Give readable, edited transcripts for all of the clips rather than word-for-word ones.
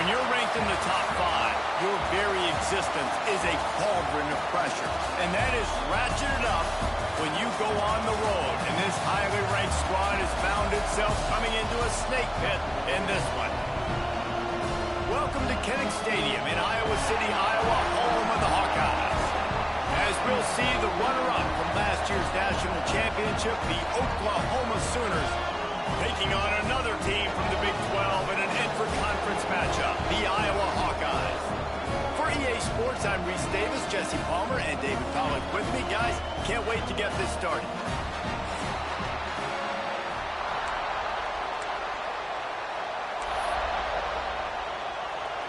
When you're ranked in the top 5, your very existence is a cauldron of pressure. And that is ratcheted up when you go on the road. And this highly ranked squad has found itself coming into a snake pit in this one. Welcome to Kinnick Stadium in Iowa City, Iowa, home of the Hawkeyes. As we'll see the runner-up from last year's national championship, the Oklahoma Sooners, taking on another team from the Big 12 in an intra-conference matchup, the Iowa Hawkeyes. For EA Sports, I'm Reese Davis, Jesse Palmer, and David Pollack with me. Guys, can't wait to get this started.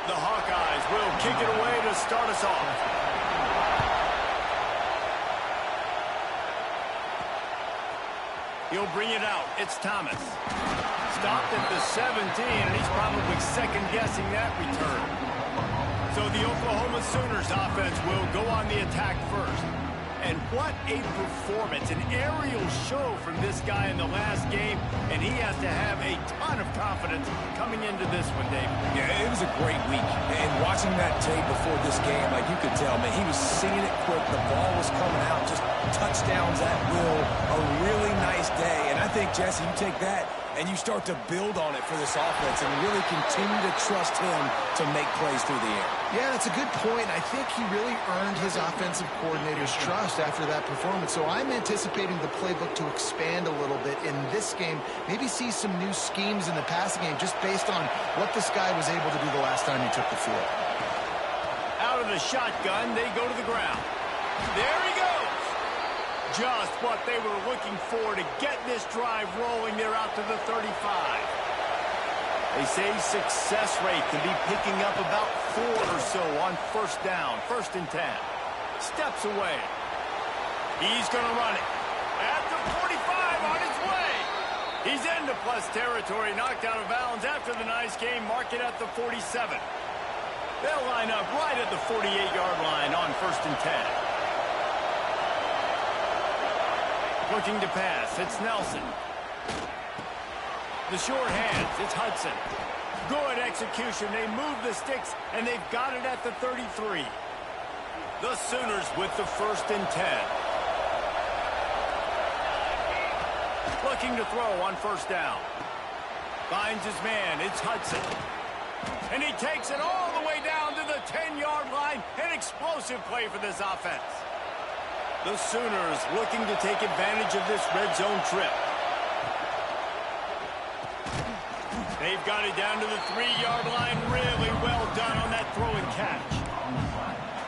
The Hawkeyes will kick it away to start us off. He'll bring it out. It's Thomas. Stopped at the 17, and he's probably second-guessing that return. So the Oklahoma Sooners offense will go on the attack first. And what a performance, an aerial show from this guy in the last game, and he has to have a ton of confidence coming into this one, Dave. Yeah, it was a great week. And watching that tape before this game, like you could tell, man, he was seeing it quick. The ball was coming out, just touchdowns at will. A really nice day. And I think, Jesse, you take that and you start to build on it for this offense and really continue to trust him to make plays through the air. Yeah, that's a good point. I think he really earned his offensive coordinator's trust after that performance. So I'm anticipating the playbook to expand a little bit in this game. Maybe see some new schemes in the passing game just based on what this guy was able to do the last time he took the field. Out of the shotgun, they go to the ground. There he goes. Just what they were looking for to get this drive rolling. They're out to the 35. They say success rate can be picking up about 4 or so on first down, 1st and 10. Steps away. He's going to run it. At the 45 on his way. He's into plus territory, knocked out of bounds after the nice game. Mark it at the 47. They'll line up right at the 48-yard line on 1st and 10. Looking to pass, it's Nelson. The short hands, it's Hudson. Good execution. They move the sticks, and they've got it at the 33. The Sooners with the 1st and 10. Looking to throw on 1st down. Finds his man, it's Hudson. And he takes it all the way down to the 10-yard line. An explosive play for this offense. The Sooners looking to take advantage of this red zone trip. They've got it down to the 3-yard line. Really well done on that throw and catch.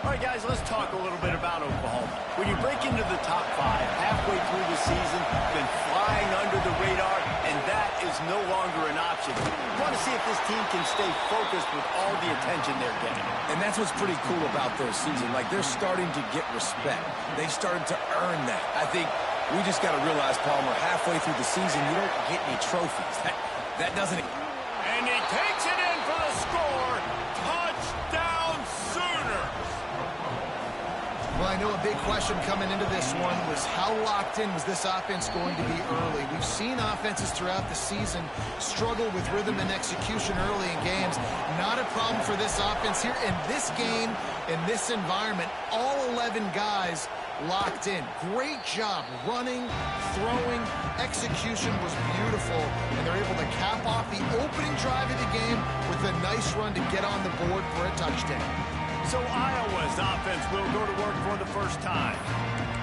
All right, guys, let's talk a little bit about Oklahoma. When you break into the top 5 halfway through the season, been flying under the radar, and that is no longer an option. You want to see if this team can stay focused with all the attention they're getting. And that's what's pretty cool about their season. Like, they're starting to get respect. They've started to earn that. I think we just got to realize, Palmer, halfway through the season, you don't get any trophies. That doesn't... And he takes it in for the score. Touchdown, Sooners! Well, I know a big question coming into this one was how locked in was this offense going to be early? We've seen offenses throughout the season struggle with rhythm and execution early in games. Not a problem for this offense here. In this game, in this environment, all 11 guys locked in. Great job running, throwing, execution was beautiful, and they're able to cap off the opening drive of the game with a nice run to get on the board for a touchdown. So Iowa's offense will go to work for the first time.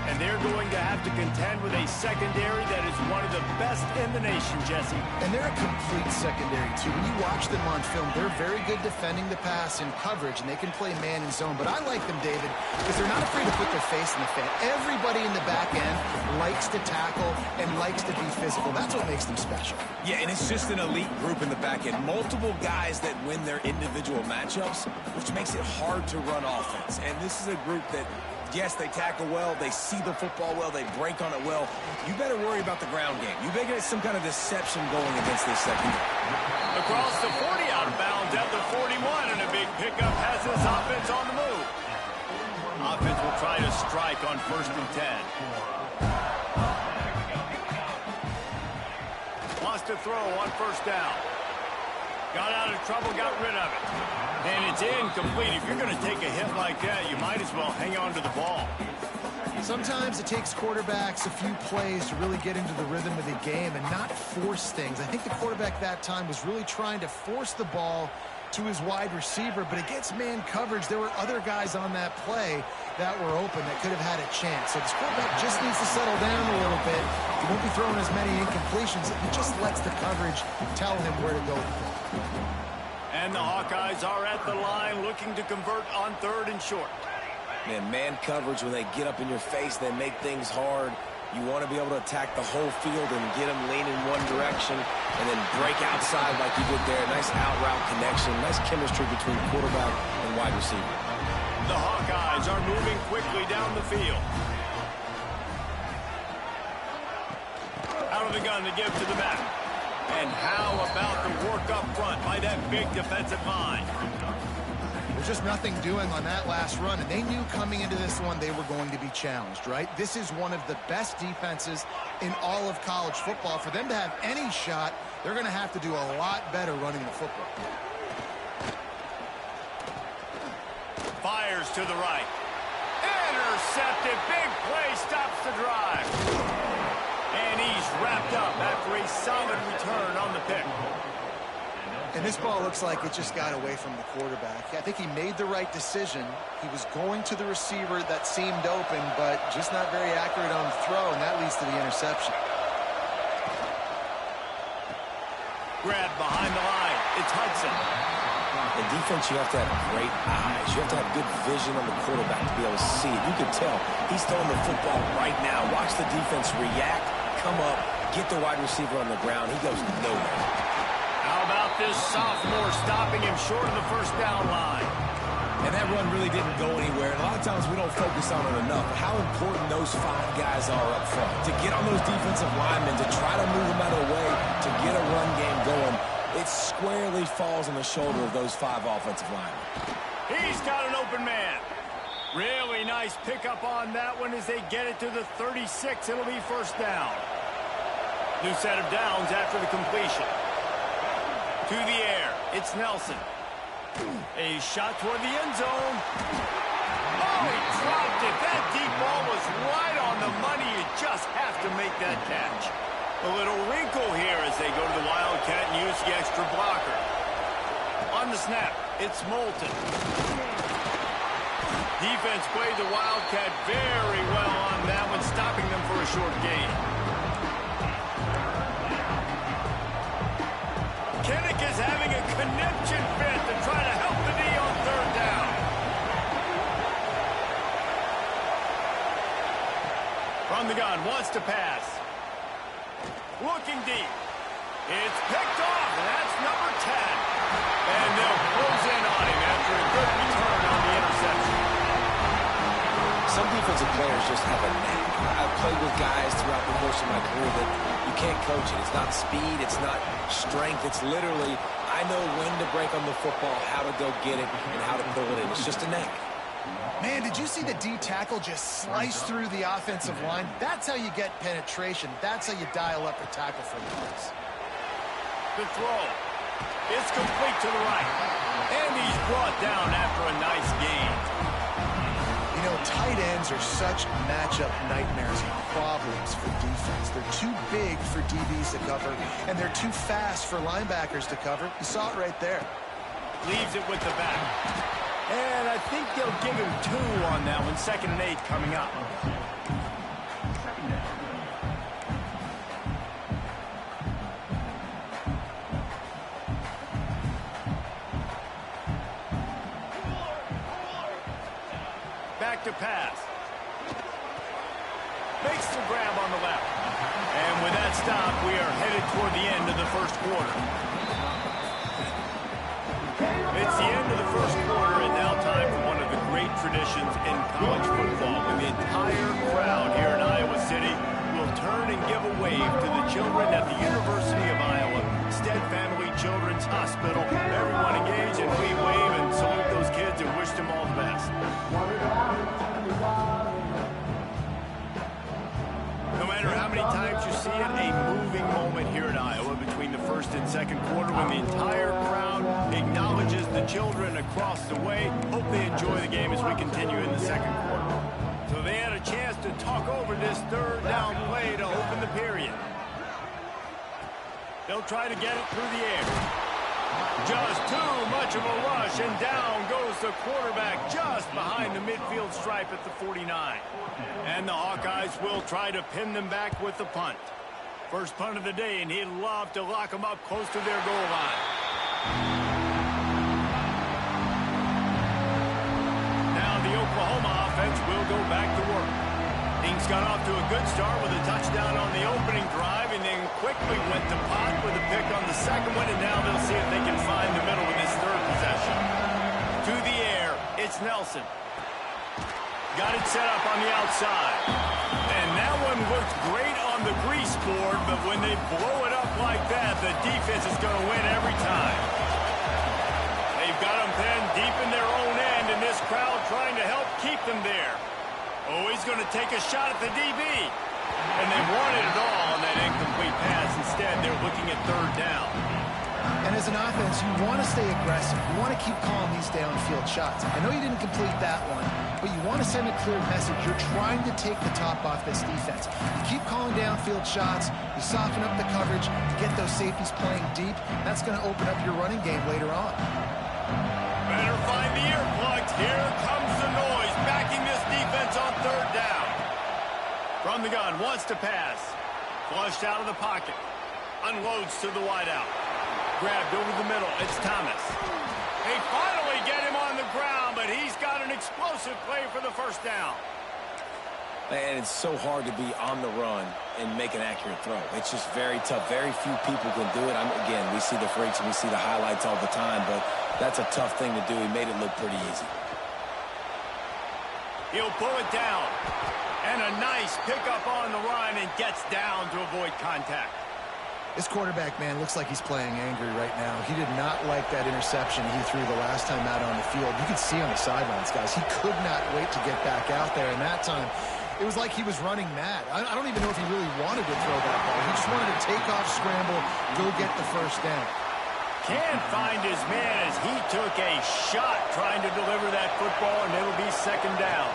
And they're going to have to contend with a secondary that is one of the best in the nation, Jesse. And they're a complete secondary, too. When you watch them on film, they're very good defending the pass in coverage, and they can play man and zone. But I like them, David, because they're not afraid to put their face in the fan. Everybody in the back end likes to tackle and likes to be physical. That's what makes them special. Yeah, and it's just an elite group in the back end. Multiple guys that win their individual matchups, which makes it hard to run offense. And this is a group that, yes, they tackle well, they see the football well, they break on it well. You better worry about the ground game. You better get some kind of deception going against this secondary. Across the 40, out of bounds at the 41, and a big pickup has this offense on the move. Offense will try to strike on 1st and 10. Wants to throw on 1st down. Got out of trouble, got rid of it. And it's incomplete. If you're going to take a hit like that, you might as well hang on to the ball. Sometimes it takes quarterbacks a few plays to really get into the rhythm of the game and not force things. I think the quarterback that time was really trying to force the ball to his wide receiver, but against man coverage, there were other guys on that play that were open that could have had a chance. So this quarterback just needs to settle down a little bit. He won't be throwing as many incompletions. He just lets the coverage tell him where to go. And the Hawkeyes are at the line looking to convert on 3rd and short. Man coverage, when they get up in your face, they make things hard. You want to be able to attack the whole field and get them leaning one direction and then break outside like you did there. Nice out-route connection, nice chemistry between quarterback and wide receiver. The Hawkeyes are moving quickly down the field. Out of the gun to give to the back. And how about the work up front by that big defensive line? There's just nothing doing on that last run, and they knew coming into this one they were going to be challenged, right? This is one of the best defenses in all of college football. For them to have any shot, they're going to have to do a lot better running the football. Fires to the right. Intercepted. Big play stops the drive. And he's wrapped up after a solid return on the pick. And this ball looks like it just got away from the quarterback. I think he made the right decision. He was going to the receiver that seemed open, but just not very accurate on the throw, and that leads to the interception. Grab behind the line. It's Hudson. In defense, you have to have great eyes. You have to have good vision on the quarterback to be able to see it. You can tell he's throwing the football right now. Watch the defense react, come up, get the wide receiver on the ground. He goes nowhere. How about this sophomore stopping him short of the first down line? And that run really didn't go anywhere. And a lot of times we don't focus on it enough. How important those 5 guys are up front. To get on those defensive linemen, to try to move them out of the way, to get a run game going, it squarely falls on the shoulder of those 5 offensive linemen. He's got an open man. Really nice pickup on that one as they get it to the 36. It'll be first down. New set of downs after the completion. To the air, it's Nelson. A shot toward the end zone. Oh, he dropped it. That deep ball was right on the money. You just have to make that catch. A little wrinkle here as they go to the Wildcat and use the extra blocker. On the snap, it's Moulton. Defense played the Wildcat very well on that one, stopping them for a short gain. Kinnick is having a conniption fit to try to help the D on 3rd down. From the gun, wants to pass. Looking deep. It's picked off, and that's number 10. And they'll close in on him after a good return on the interception. Some defensive players just have a knack. I've played with guys throughout the course of my career that you can't coach it. It's not speed. It's not strength. It's literally, I know when to break on the football, how to go get it, and how to pull it in. It's just a knack. Man, did you see the D tackle just slice through the offensive line? That's how you get penetration. That's how you dial up a tackle for yards. The throw. It's complete to the right. And he's brought down after a nice gain. You know, tight ends are such matchup nightmares and problems for defense. They're too big for DBs to cover, and they're too fast for linebackers to cover. You saw it right there. Leaves it with the back. And I think they'll give him 2 on that one. 2nd and 8 coming up. Back to pass. Makes the grab on the left. And with that stop, we are headed toward the end of the first quarter. It's the end of the first quarter, and now time for one of the great traditions in college football. When the entire crowd here in Iowa City will turn and give a wave to the children at the University of Iowa, Stead Family Children's Hospital. Everyone engage, and we wave and salute those kids and wish them all the best. No matter how many times you see it, a moving moment here in Iowa between the first first and second quarter when the entire crowd acknowledges the children across the way. Hope they enjoy the game as we continue in the second quarter. So they had a chance to talk over this third down play to open the period. They'll try to get it through the air. Just too much of a rush, and down goes the quarterback just behind the midfield stripe at the 49. And the Hawkeyes will try to pin them back with the punt. First punt of the day, and he'd love to lock them up close to their goal line. Now the Oklahoma offense will go back to work. Things got off to a good start with a touchdown on the opening drive, and then quickly went to pot with a pick on the second one, and now they'll see if they can find the middle with this third possession. To the air, it's Nelson. Got it set up on the outside. And that one looked great on the grease board, but when they blow it up like that, the defense is going to win every time. They've got them pinned deep in their own end, and this crowd trying to help keep them there. Oh, he's going to take a shot at the DB. And they wanted it all on that incomplete pass. Instead, they're looking at third down. And as an offense, you want to stay aggressive. You want to keep calling these downfield shots. I know you didn't complete that one, but you want to send a clear message. You're trying to take the top off this defense. You keep calling downfield shots. You soften up the coverage. You get those safeties playing deep. That's going to open up your running game later on. Better find the earplugs. Here comes the noise, backing this defense on third down. From the gun, wants to pass. Flushed out of the pocket. Unloads to the wideout. Grabbed over the middle. It's Thomas. They finally get him on the ground, but he's got an explosive play for the first down. And it's so hard to be on the run and make an accurate throw. It's just very tough. Very few people can do it. Again, we see the freaks and we see the highlights all the time, but that's a tough thing to do. He made it look pretty easy. He'll pull it down. And a nice pickup on the run, and gets down to avoid contact. This quarterback, man, looks like he's playing angry right now. He did not like that interception he threw the last time out on the field. You could see on the sidelines, guys. He could not wait to get back out there, and that time it was like he was running mad. I don't even know if he really wanted to throw that ball. He just wanted to take off, scramble, go get the first down. Can't find his man as he took a shot trying to deliver that football, and it'll be second down.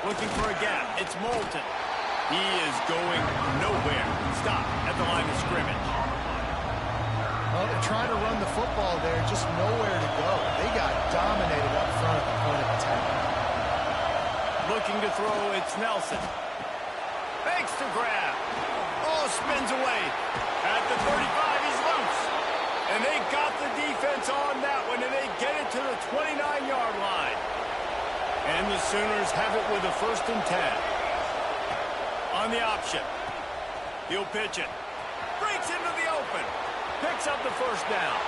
Looking for a gap. It's Moulton. He is going nowhere. Stop at the line of scrimmage. Well, they're trying to run the football there, just nowhere to go. They got dominated up front at the point of attack. Looking to throw, it's Nelson. Fakes to grab. Oh, spins away. At the 35, he's loose. And they got the defense on that one, and they get it to the 29-yard line. And the Sooners have it with a 1st and 10. On the option. He'll pitch it. Breaks into the open. Picks up the first down.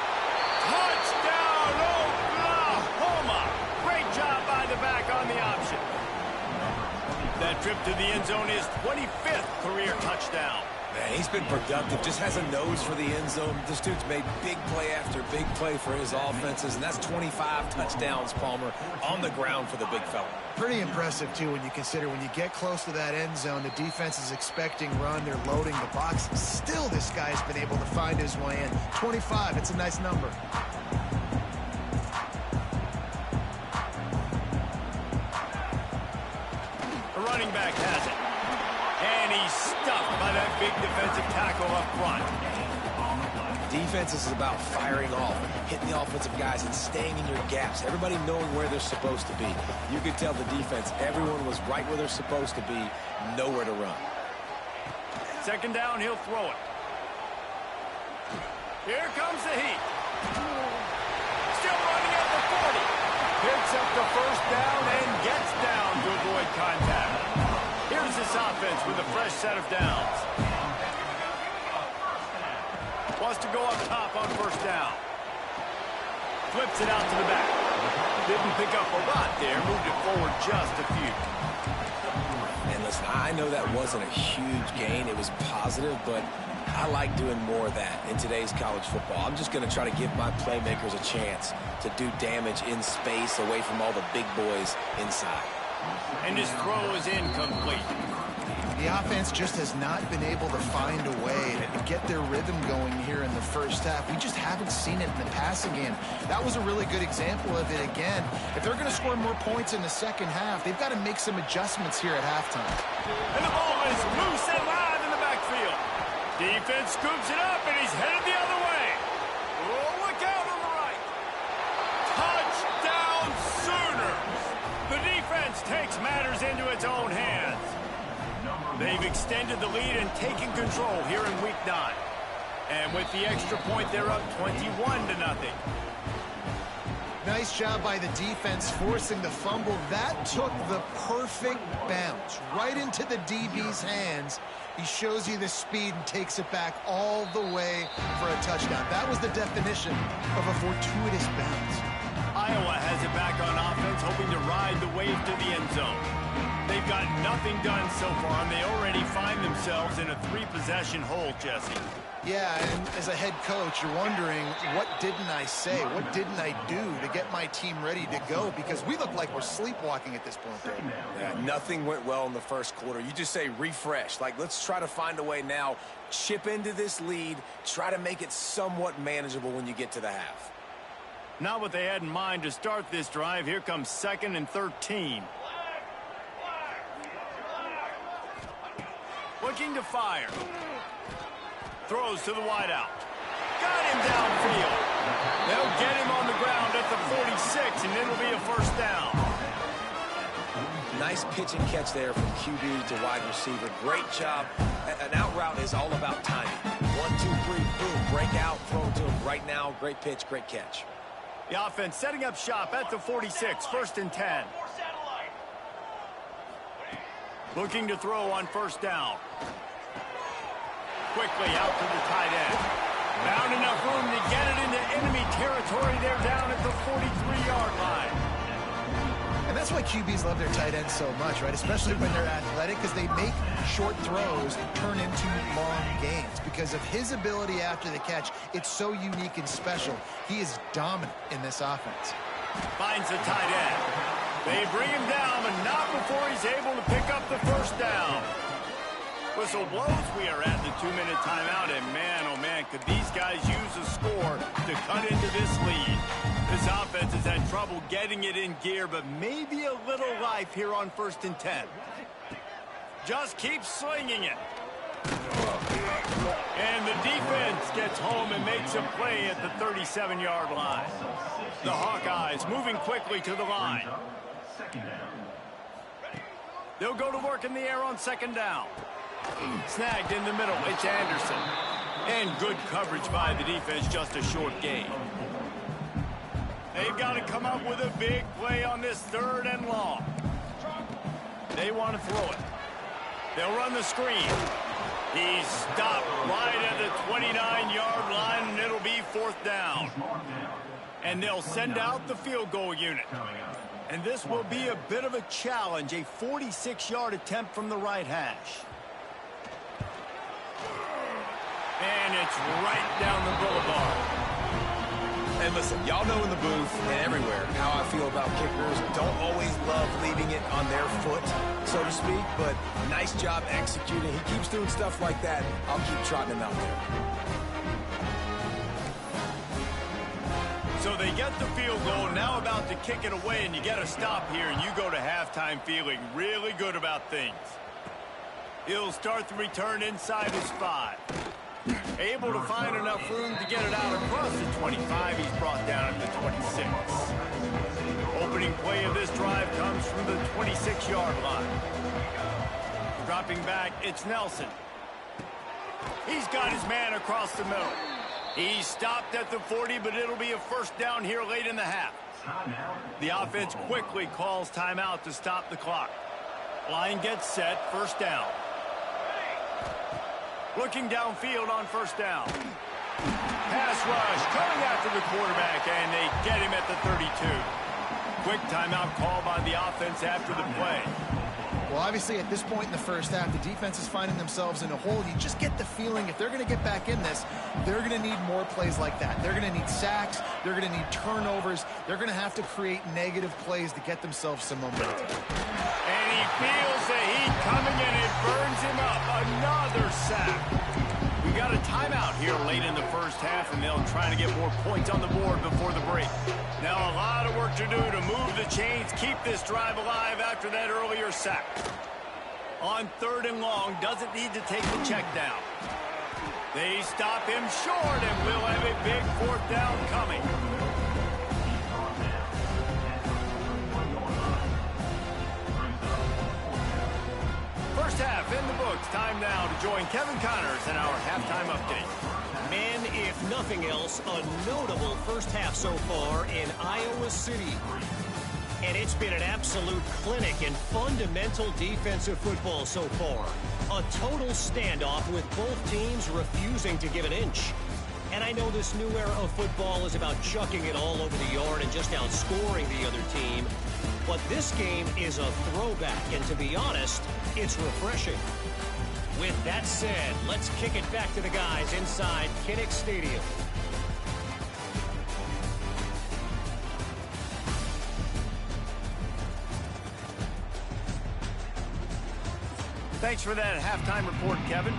Touchdown, Oklahoma! Great job by the back on the option. That trip to the end zone is 25th career touchdown. Man, he's been productive, just has a nose for the end zone. This dude's made big play after big play for his offenses, and that's 25 touchdowns, Palmer, on the ground for the big fella. Pretty impressive, too, when you consider when you get close to that end zone, the defense is expecting run, they're loading the box. Still, this guy's been able to find his way in. 25, it's a nice number. The running back has it. And he's stuffed by that big defensive tackle up front. Defense is about firing off, hitting the offensive guys, and staying in your gaps. Everybody knowing where they're supposed to be. You could tell the defense, everyone was right where they're supposed to be, nowhere to run. Second down, he'll throw it. Here comes the heat. Still running at the 40. Picks up the first down and gets down to avoid contact. Here's this offense with a fresh set of downs. Wants to go up top on first down. Flips it out to the back. Didn't pick up a lot there. Moved it forward just a few. And listen, I know that wasn't a huge gain. It was positive, but I like doing more of that in today's college football. I'm just going to try to give my playmakers a chance to do damage in space away from all the big boys inside. And his throw is incomplete. The offense just has not been able to find a way to get their rhythm going here in the first half. We just haven't seen it in the passing game. That was a really good example of it again. If they're going to score more points in the second half, they've got to make some adjustments here at halftime. And the ball is loose and live in the backfield. Defense scoops it up, and he's headed the other way. Oh, look out on the right. Touchdown Sooners. The defense takes matters into its own hands. They've extended the lead and taken control here in Week 9. And with the extra point, they're up 21-0. Nice job by the defense forcing the fumble. That took the perfect bounce right into the DB's hands. He shows you the speed and takes it back all the way for a touchdown. That was the definition of a fortuitous bounce. Iowa has it back on offense, hoping to ride the wave to the end zone. They've got nothing done so far, and they already find themselves in a 3-possession hole, Jesse. Yeah, and as a head coach, you're wondering, what didn't I say? What didn't I do to get my team ready to go? Because we look like we're sleepwalking at this point, Dave. Yeah, nothing went well in the first quarter. You just say refresh. Like, let's try to find a way now, chip into this lead, try to make it somewhat manageable when you get to the half. Not what they had in mind to start this drive. Here comes 2nd and 13. Looking to fire. Throws to the wideout. Got him downfield. They'll get him on the ground at the 46, and it'll be a first down. Nice pitch and catch there from QB to wide receiver. Great job. An out route is all about timing. 1, 2, 3, boom, break out, throw to him right now. Great pitch, great catch. The offense setting up shop at the 46, 1st and 10. Looking to throw on first down. Quickly out to the tight end. Found enough room to get it into enemy territory. They're down at the 43-yard line. And that's why QBs love their tight ends so much, right? Especially when they're athletic, because they make short throws turn into long gains. Because of his ability after the catch, it's so unique and special. He is dominant in this offense. Finds the tight end. They bring him down, but not before he's able to pick up the first down. Whistle blows. We are at the 2-minute timeout, and man, oh man, could these guys use a score to cut into this lead. This offense has had trouble getting it in gear, but maybe a little life here on 1st and 10. Just keep slinging it. And the defense gets home and makes a play at the 37-yard line. The Hawkeyes moving quickly to the line. They'll go to work in the air on 2nd down. Snagged in the middle. It's Anderson. And good coverage by the defense, just a short gain. They've got to come up with a big play on this 3rd and long. They want to throw it. They'll run the screen. He's stopped right at the 29-yard line, and it'll be 4th down. And they'll send out the field goal unit. And this will be a bit of a challenge, a 46-yard attempt from the right hash. And it's right down the boulevard. And listen, y'all know in the booth and everywhere how I feel about kickers. Don't always love leaving it on their foot, so to speak, but nice job executing. He keeps doing stuff like that. I'll keep trotting him out there. So they get the field goal, now about to kick it away, and you get a stop here, and you go to halftime feeling really good about things. He'll start the return inside his 5. Able to find enough room to get it out across the 25. He's brought down at the 26. Opening play of this drive comes from the 26-yard line. Dropping back, it's Nelson. He's got his man across the middle. He's stopped at the 40, but it'll be a first down here late in the half. The offense quickly calls timeout to stop the clock. Line gets set, 1st down. Looking downfield on 1st down. Pass rush coming after the quarterback, and they get him at the 32. Quick timeout call by the offense after the play. Well, obviously, at this point in the first half, the defense is finding themselves in a hole. You just get the feeling if they're going to get back in this, they're going to need more plays like that. They're going to need sacks. They're going to need turnovers. They're going to have to create negative plays to get themselves some momentum. And he feels the heat coming, and it burns him up. Another sack. We got a timeout here late in the first half, and they'll try to get more points on the board before the break. Now a lot of work to do to move the chains, keep this drive alive after that earlier sack. On 3rd and long, doesn't need to take the check down. They stop him short, and we'll have a big 4th down coming. First half in the books. Time now to join Kevin Connors in our halftime update. Men, if nothing else, a notable first half so far in Iowa City. And it's been an absolute clinic in fundamental defensive football so far. A total standoff with both teams refusing to give an inch. And I know this new era of football is about chucking it all over the yard and just outscoring the other team. But this game is a throwback, and to be honest, it's refreshing. With that said, let's kick it back to the guys inside Kinnick Stadium. Thanks for that halftime report, Kevin.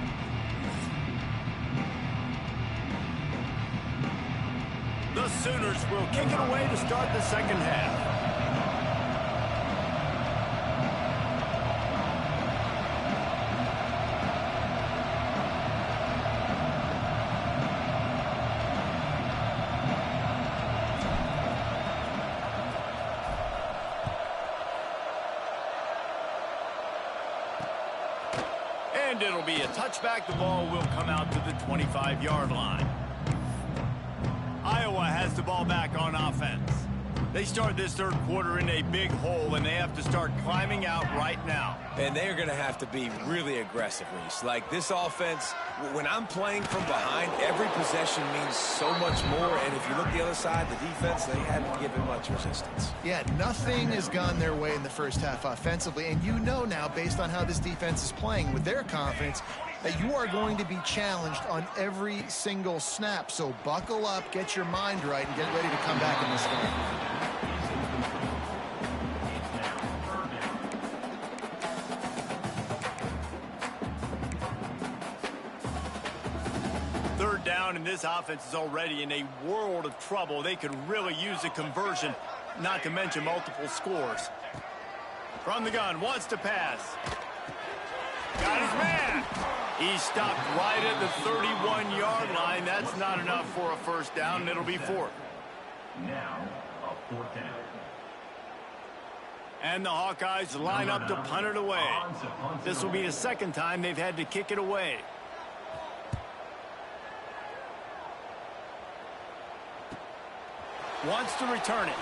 The Sooners will kick it away to start the second half. And it'll be a touchback. The ball will come out to the 25-yard line. Iowa has the ball back on offense. They start this third quarter in a big hole, and they have to start climbing out right now. And they are going to have to be really aggressive, Reese. Like, this offense, when I'm playing from behind, every possession means so much more. And if you look the other side, the defense, they haven't given much resistance. Yeah, nothing has gone their way in the first half offensively. And you know now, based on how this defense is playing with their confidence, that you are going to be challenged on every single snap. So buckle up, get your mind right, and get ready to come back in this game. Third down, and this offense is already in a world of trouble. They could really use a conversion, not to mention multiple scores. From the gun, wants to pass. Got his man. He stopped right at the 31-yard line. That's not enough for a first down, and it'll be 4th. Now, a 4th down. And the Hawkeyes line up to punt it away. This will be the second time they've had to kick it away. Wants to return it.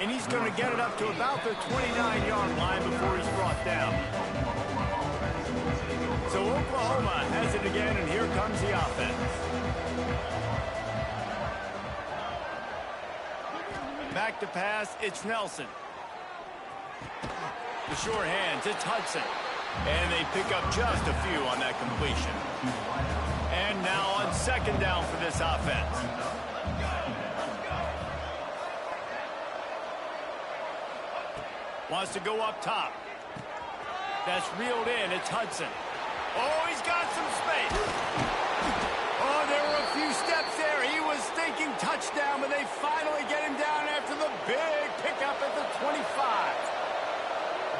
And he's going to get it up to about the 29-yard line before he's brought down. So Oklahoma has it again, and here comes the offense. Back to pass, it's Nelson. The short hands, it's Hudson. And they pick up just a few on that completion. And now on second down for this offense. Wants to go up top. That's reeled in. It's Hudson. Oh, he's got some space. Oh, there were a few steps there. He was thinking touchdown, but they finally get him down after the big pickup at the 25.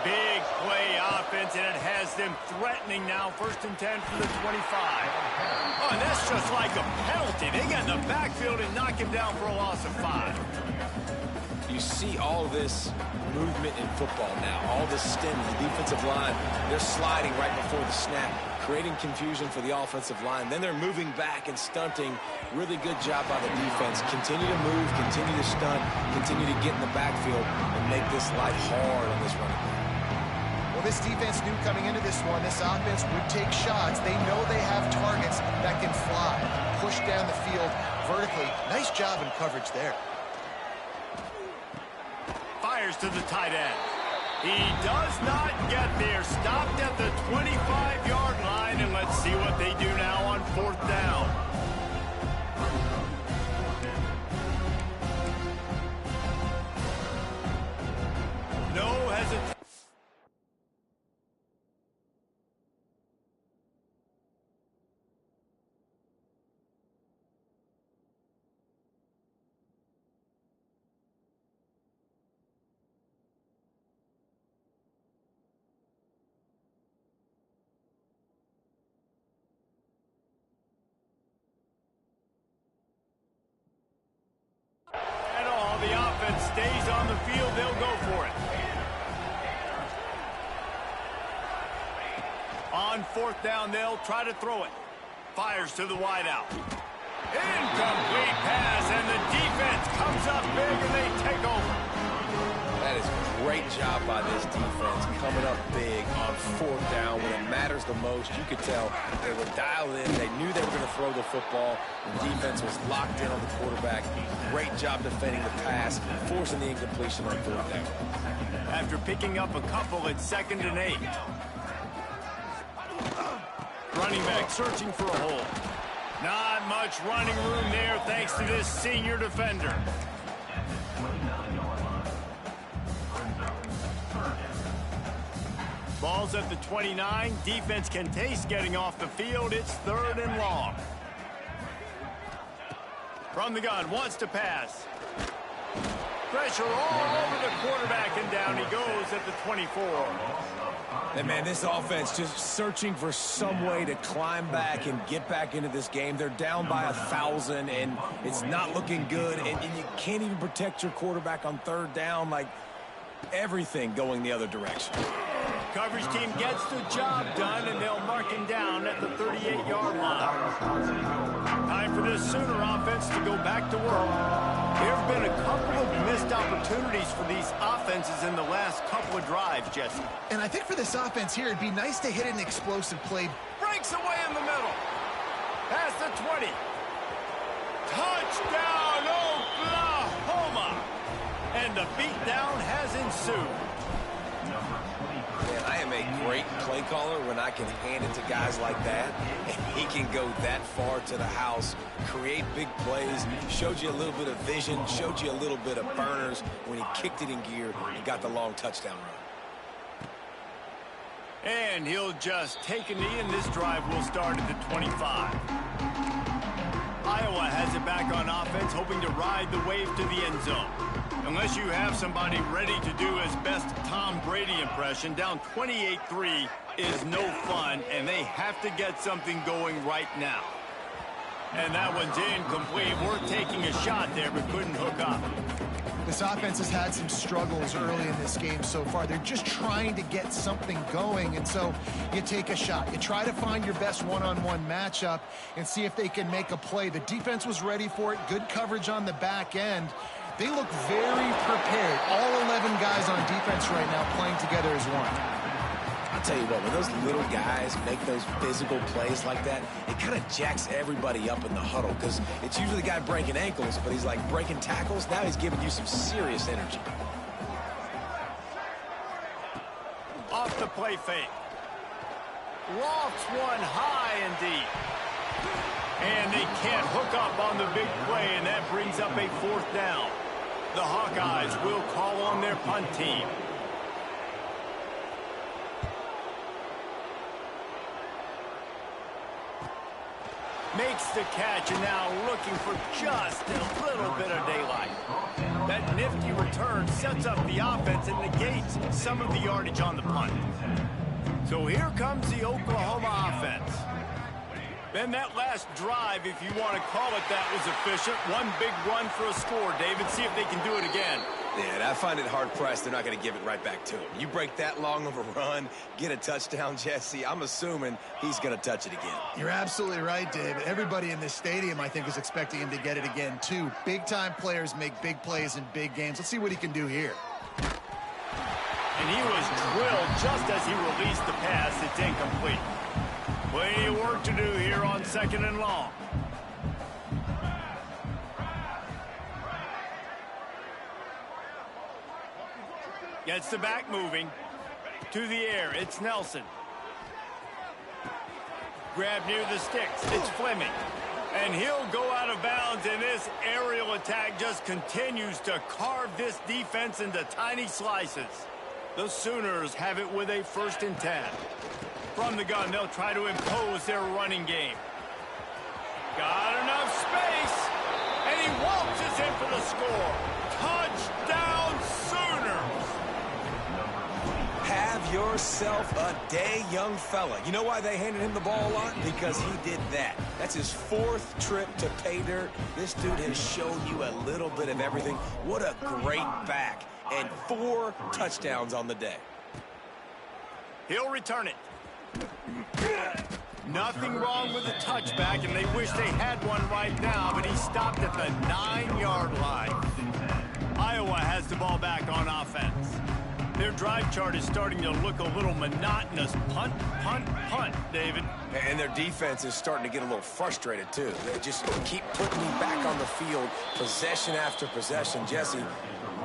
Big play offense, and it has them threatening now. 1st and 10 for the 25. Oh, and that's just like a penalty. They get in the backfield and knock him down for a loss of 5. You see all this movement in football now, all this stint, the defensive line, they're sliding right before the snap, creating confusion for the offensive line. Then they're moving back and stunting. Really good job by the defense. Continue to move, continue to stunt, continue to get in the backfield and make this life hard on this running back. Well, this defense knew coming into this one, this offense would take shots. They know they have targets that can fly, push down the field vertically. Nice job in coverage there. Fires to the tight end. He does not get there. Stopped at the 25-yard line, and let's see what they do now on 4th down. No hesitation. The offense stays on the field, they'll go for it. On 4th down, they'll try to throw it. Fires to the wideout. Incomplete pass, and the defense comes up big, and they take over. That is a great job by this defense, coming up big on 4th down when it matters the most. You could tell they were dialed in. They knew they were going to throw the football. The defense was locked in on the quarterback. Great job defending the pass, forcing the incompletion on 4th down. After picking up a couple, it's 2nd and 8. Running back searching for a hole. Not much running room there thanks to this senior defender. Ball's at the 29. Defense can taste getting off the field. It's 3rd and long. From the gun, wants to pass. Pressure all over the quarterback, and down he goes at the 24. And, man, this offense just searching for some way to climb back and get back into this game. They're down by 1,000, and it's not looking good. And you can't even protect your quarterback on 3rd down. Like, everything going the other direction. Coverage team gets the job done, and they'll mark him down at the 38-yard line. Time for this Sooner offense to go back to work. There have been a couple of missed opportunities for these offenses in the last couple of drives, Jesse. And I think for this offense here, it'd be nice to hit an explosive play. Breaks away in the middle. Past the 20. Touchdown, Oklahoma! And the beatdown has ensued. Man, I am a great play caller when I can hand it to guys like that. And he can go that far to the house, create big plays, showed you a little bit of vision, showed you a little bit of burners when he kicked it in gear and got the long touchdown run. And he'll just take a knee, and this drive will start at the 25. Iowa has it back on offense, hoping to ride the wave to the end zone. Unless you have somebody ready to do his best Tom Brady impression, down 28-3 is no fun, and they have to get something going right now. And that one's incomplete. We're taking a shot there, but couldn't hook up. This offense has had some struggles early in this game so far. They're just trying to get something going, and so you take a shot. You try to find your best one-on-one matchup and see if they can make a play. The defense was ready for it. Good coverage on the back end. They look very prepared. All 11 guys on defense right now playing together as one. I'll tell you what, when those little guys make those physical plays like that, it kind of jacks everybody up in the huddle because it's usually the guy breaking ankles, but he's like breaking tackles. Now he's giving you some serious energy. Off the play fake. Lofts one high and deep. And they can't hook up on the big play, and that brings up a 4th down. The Hawkeyes will call on their punt team. Makes the catch, and now looking for just a little bit of daylight. That nifty return sets up the offense and negates some of the yardage on the punt. So here comes the Oklahoma offense. Then that last drive, if you want to call it that, was efficient. One big run for a score, David. See if they can do it again. Yeah, and I find it hard-pressed they're not going to give it right back to him. You break that long of a run, get a touchdown, Jesse, I'm assuming he's going to touch it again. You're absolutely right, David. Everybody in this stadium, I think, is expecting him to get it again, too. Big-time players make big plays in big games. Let's see what he can do here. And he was drilled just as he released the pass. It's incomplete. Plenty of work to do here on 2nd and long. Gets the back moving. To the air, it's Nelson. Grab near the sticks, it's Fleming. And he'll go out of bounds, and this aerial attack just continues to carve this defense into tiny slices. The Sooners have it with a 1st and 10. From the gun, they'll try to impose their running game. Got enough space, and he waltzes in for the score. Touchdown, Sooners! Have yourself a day, young fella. You know why they handed him the ball a lot? Because he did that. That's his 4th trip to pay dirt. This dude has shown you a little bit of everything. What a great back. And 4 touchdowns on the day. He'll return it. Nothing wrong with the touchback, and they wish they had one right now, but he stopped at the 9-yard line. Iowa has the ball back on offense. Their drive chart is starting to look a little monotonous. Punt, punt, punt, David. And their defense is starting to get a little frustrated, too. They just keep putting me back on the field, possession after possession. Jesse,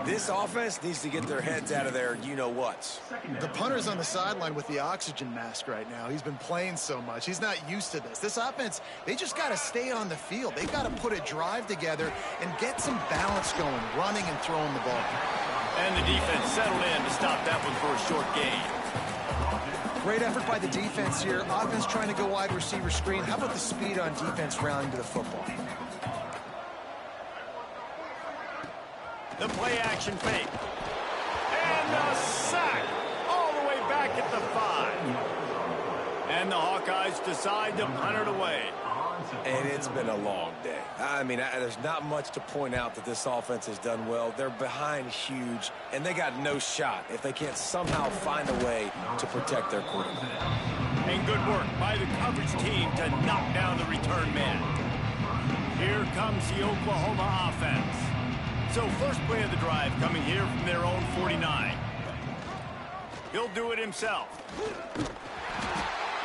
this offense needs to get their heads out of their you-know-whats. The punter's on the sideline with the oxygen mask right now. He's been playing so much. He's not used to this. This offense, they just got to stay on the field. They've got to put a drive together and get some balance going, running and throwing the ball. And the defense settled in to stop that one for a short gain. Great effort by the defense here. Offense trying to go wide receiver screen. How about the speed on defense rallying to the football? The play action fake. And the sack all the way back at the 5. And the Hawkeyes decide to punt it away. And it's been a long day. I mean, there's not much to point out that this offense has done well. They're behind huge, and they got no shot if they can't somehow find a way to protect their quarterback. And good work by the coverage team to knock down the return man. Here comes the Oklahoma offense. So first play of the drive coming here from their own 49. He'll do it himself.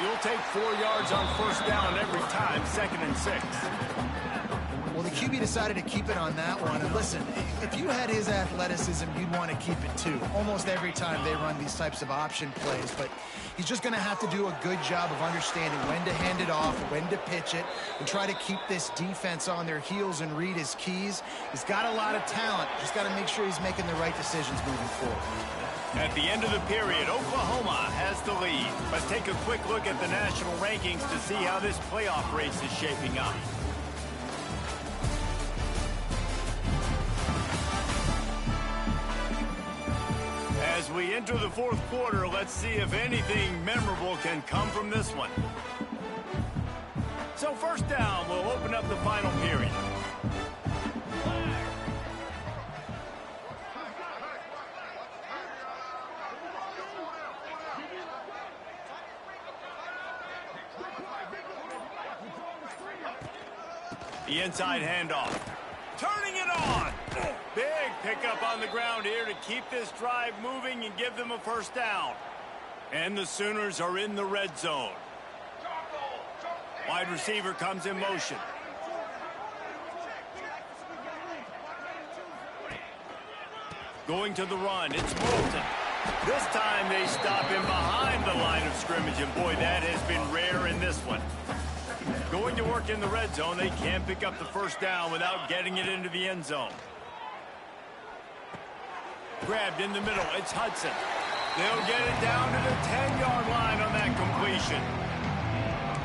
You'll take 4 yards on 1st down every time, 2nd and 6. Well, the QB decided to keep it on that one. And listen, if you had his athleticism, you'd want to keep it too. Almost every time they run these types of option plays. But he's just going to have to do a good job of understanding when to hand it off, when to pitch it, and try to keep this defense on their heels and read his keys. He's got a lot of talent. Just got to make sure he's making the right decisions moving forward. At the end of the period, Oklahoma has the lead. But take a quick look at the national rankings to see how this playoff race is shaping up. As we enter the 4th quarter, let's see if anything memorable can come from this one. So 1st down, we'll open up the final period. The inside handoff. Turning it on. Big pickup on the ground here to keep this drive moving and give them a 1st down. And the Sooners are in the red zone. Wide receiver comes in motion. Going to the run, it's Moulton. This time they stop him behind the line of scrimmage, and boy, that has been rare in this one. Going to work in the red zone, they can't pick up the 1st down without getting it into the end zone. Grabbed in the middle, it's Hudson. They'll get it down to the 10-yard line on that completion.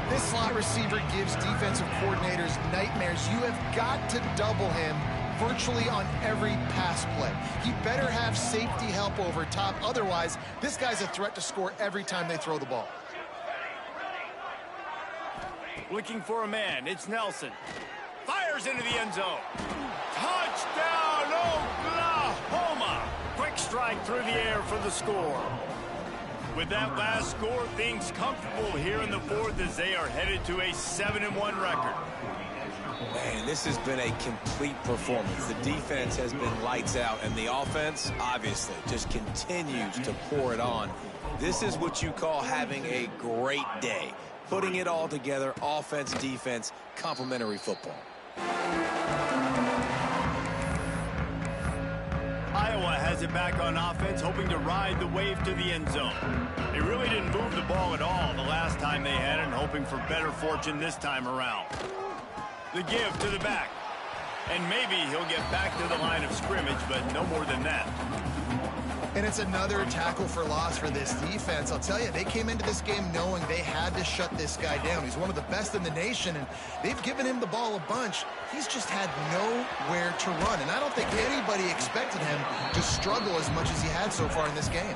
This slot receiver gives defensive coordinators nightmares. You have got to double him virtually on every pass play. He better have safety help over top. Otherwise, this guy's a threat to score every time they throw the ball. Looking for a man, it's Nelson. Fires into the end zone. Touchdown, Oklahoma! Quick strike through the air for the score. With that last score, things comfortable here in the 4th as they are headed to a 7-1 record. Man, this has been a complete performance. The defense has been lights out, and the offense, obviously, just continues to pour it on. This is what you call having a great day. Putting it all together, offense, defense, complementary football. Iowa has it back on offense, hoping to ride the wave to the end zone. They really didn't move the ball at all the last time they had it, and hoping for better fortune this time around. The give to the back. And maybe he'll get back to the line of scrimmage, but no more than that. And it's another tackle for loss for this defense. I'll tell you, they came into this game knowing they had to shut this guy down. He's one of the best in the nation, and they've given him the ball a bunch. He's just had nowhere to run, and I don't think anybody expected him to struggle as much as he had so far in this game.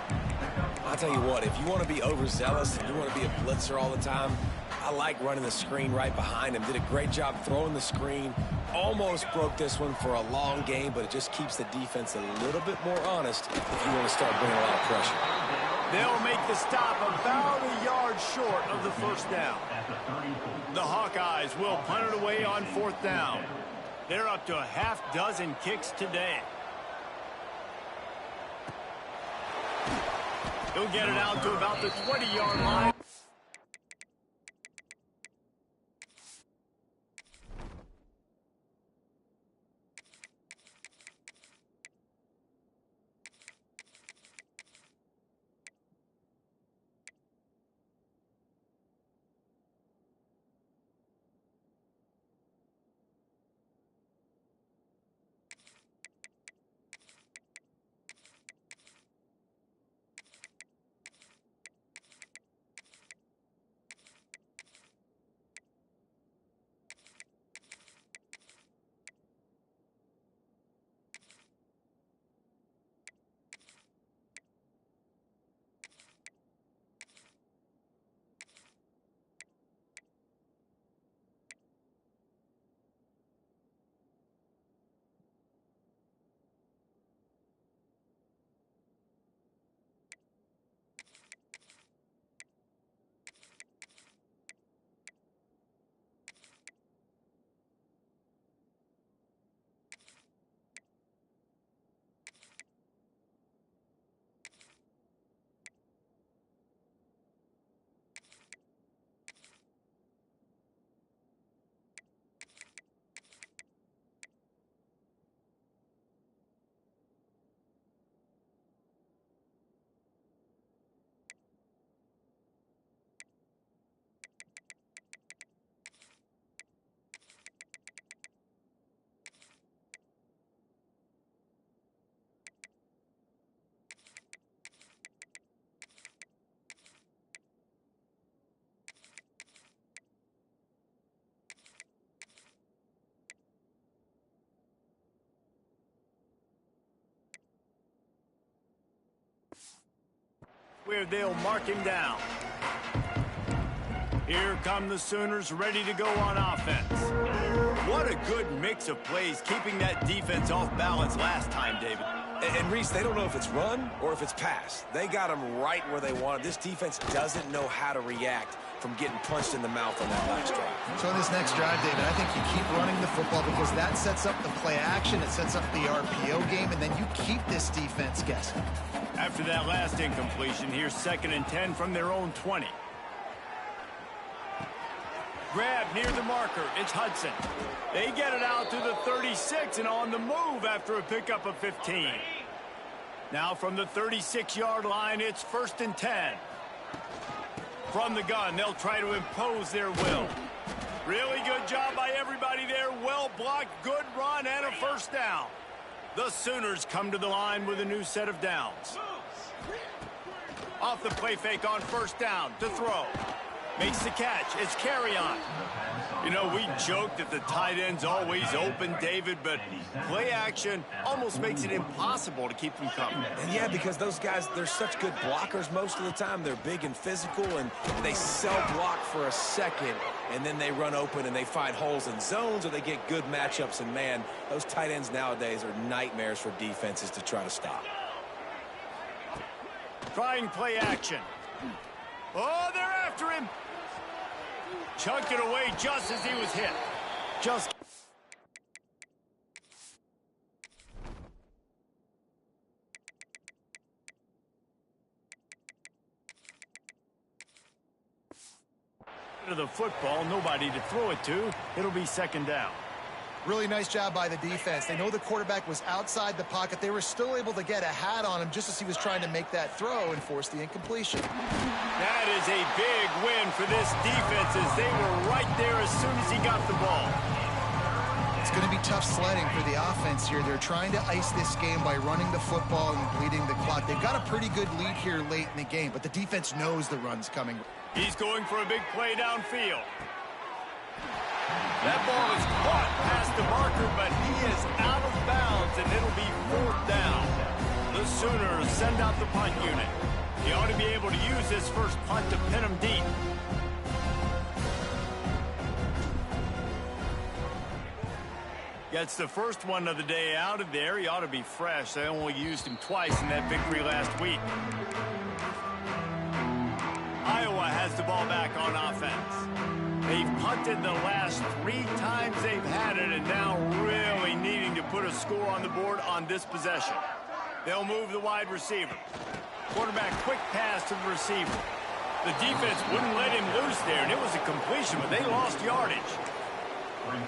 I'll tell you what, if you want to be overzealous and you want to be a blitzer all the time, I like running the screen right behind him. Did a great job throwing the screen. Almost broke this one for a long game, but it just keeps the defense a little bit more honest if you want to start bringing a lot of pressure. They'll make the stop about a yard short of the first down. The Hawkeyes will punt it away on fourth down. They're up to a half dozen kicks today. He'll get it out to about the 20-yard line. Where they'll mark him down. Here come the Sooners ready to go on offense. What a good mix of plays, keeping that defense off balance last time, David. And Reese, they don't know if it's run or if it's pass. They got them right where they wanted. This defense doesn't know how to react from getting punched in the mouth on that last drive. So in this next drive, David, I think you keep running the football because that sets up the play action, it sets up the RPO game, and then you keep this defense guessing. After that last incompletion, here's 2nd and 10 from their own 20. Grab near the marker. It's Hudson. They get it out to the 36 and on the move after a pickup of 15. Now from the 36-yard line, it's 1st and 10. From the gun, they'll try to impose their will. Really good job by everybody there. Well blocked, good run, and a first down. The Sooners come to the line with a new set of downs. Off the play fake on first down to throw. Makes the catch. It's Carry-on. You know, we joked that the tight end's always open, David, but play action almost makes it impossible to keep them coming. And yeah, because those guys, they're such good blockers most of the time. They're big and physical, and they block for a second, and then they run open and they find holes in zones, or they get good matchups. And, man, those tight ends nowadays are nightmares for defenses to try to stop. Trying play action. Oh, they're after him. Chunked it away just as he was hit. Just to the football, nobody to throw it to. It'll be 2nd down. Really nice job by the defense. They know the quarterback was outside the pocket. They were still able to get a hat on him just as he was trying to make that throw and force the incompletion. That is a big win for this defense as they were right there as soon as he got the ball. It's going to be tough sledding for the offense here. They're trying to ice this game by running the football and bleeding the clock. They've got a pretty good lead here late in the game, but the defense knows the run's coming. He's going for a big play downfield. That ball is caught past the marker, but he is out of bounds, and it'll be 4th down. The Sooners send out the punt unit. He ought to be able to use his first punt to pin him deep. Gets the first one of the day out of there. He ought to be fresh. They only used him twice in that victory last week. Iowa has the ball back on offense. They've punted the last 3 times they've had it, and now really needing to put a score on the board on this possession. They'll move the wide receiver. Quarterback quick pass to the receiver. The defense wouldn't let him loose there, and it was a completion, but they lost yardage.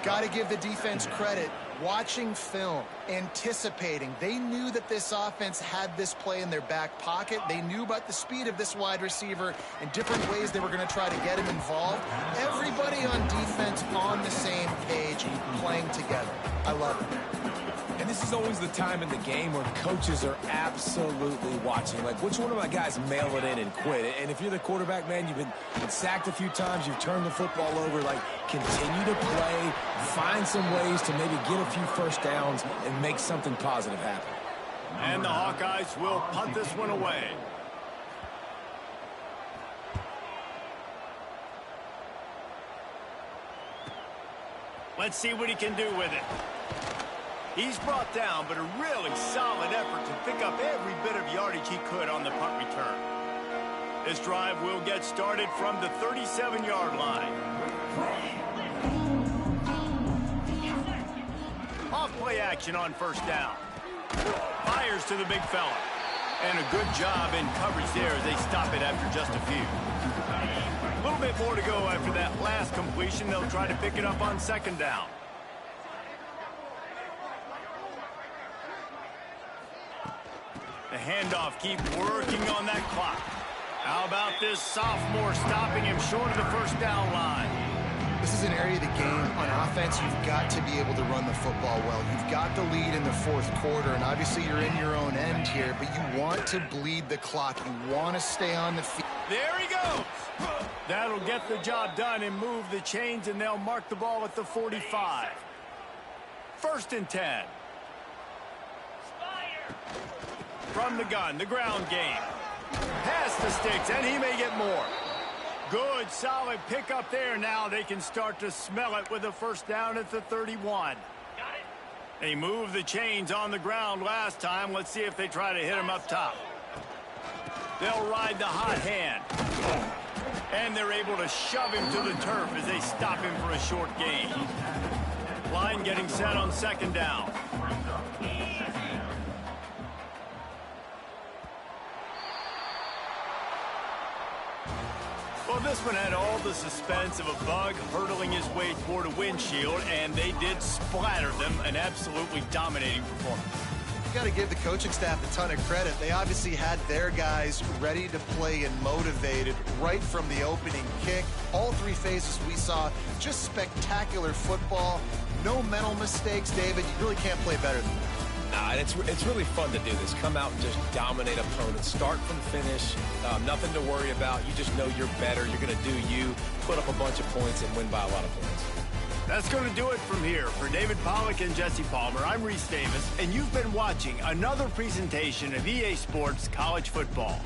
Got to give the defense credit. Watching film, anticipating. They knew that this offense had this play in their back pocket. They knew about the speed of this wide receiver and different ways they were going to try to get him involved. Everybody on defense on the same page, playing together. I love it. And this is always the time in the game where coaches are absolutely watching. Like, which one of my guys mail it in and quit? And if you're the quarterback, man, you've been sacked a few times, you've turned the football over, like, continue to play, find some ways to maybe get a few first downs and make something positive happen. And the Hawkeyes will punt this one away. Let's see what he can do with it. He's brought down, but a really solid effort to pick up every bit of yardage he could on the punt return. This drive will get started from the 37-yard line. Off play action on first down. Fires to the big fella. And a good job in coverage there as they stop it after just a few. A little bit more to go after that last completion. They'll try to pick it up on 2nd down. The handoff keeps working on that clock. How about this sophomore stopping him short of the first down line? This is an area of the game on offense you've got to be able to run the football well. You've got the lead in the 4th quarter, and obviously you're in your own end here, but you want to bleed the clock. You want to stay on the field. There he goes. That'll get the job done and move the chains, and they'll mark the ball at the 45. 1st and 10. From the gun, the ground game. Pass the sticks, and he may get more. Good, solid pickup there. Now they can start to smell it with a first down at the 31. They moved the chains on the ground last time. Let's see if they try to hit him up top. They'll ride the hot hand. And they're able to shove him to the turf as they stop him for a short gain. Line getting set on 2nd down. Well, this one had all the suspense of a bug hurtling his way toward a windshield, and they did splatter them. An absolutely dominating performance. You got to give the coaching staff a ton of credit. They obviously had their guys ready to play and motivated right from the opening kick. All 3 phases we saw, just spectacular football. No mental mistakes, David. You really can't play better than that. Nah, and it's really fun to do this. Come out and just dominate opponents. Start from finish. Nothing to worry about. You just know you're better. You're going to do you, put up a bunch of points, and win by a lot of points. That's going to do it from here. For David Pollack and Jesse Palmer, I'm Reese Davis, and you've been watching another presentation of EA Sports College Football.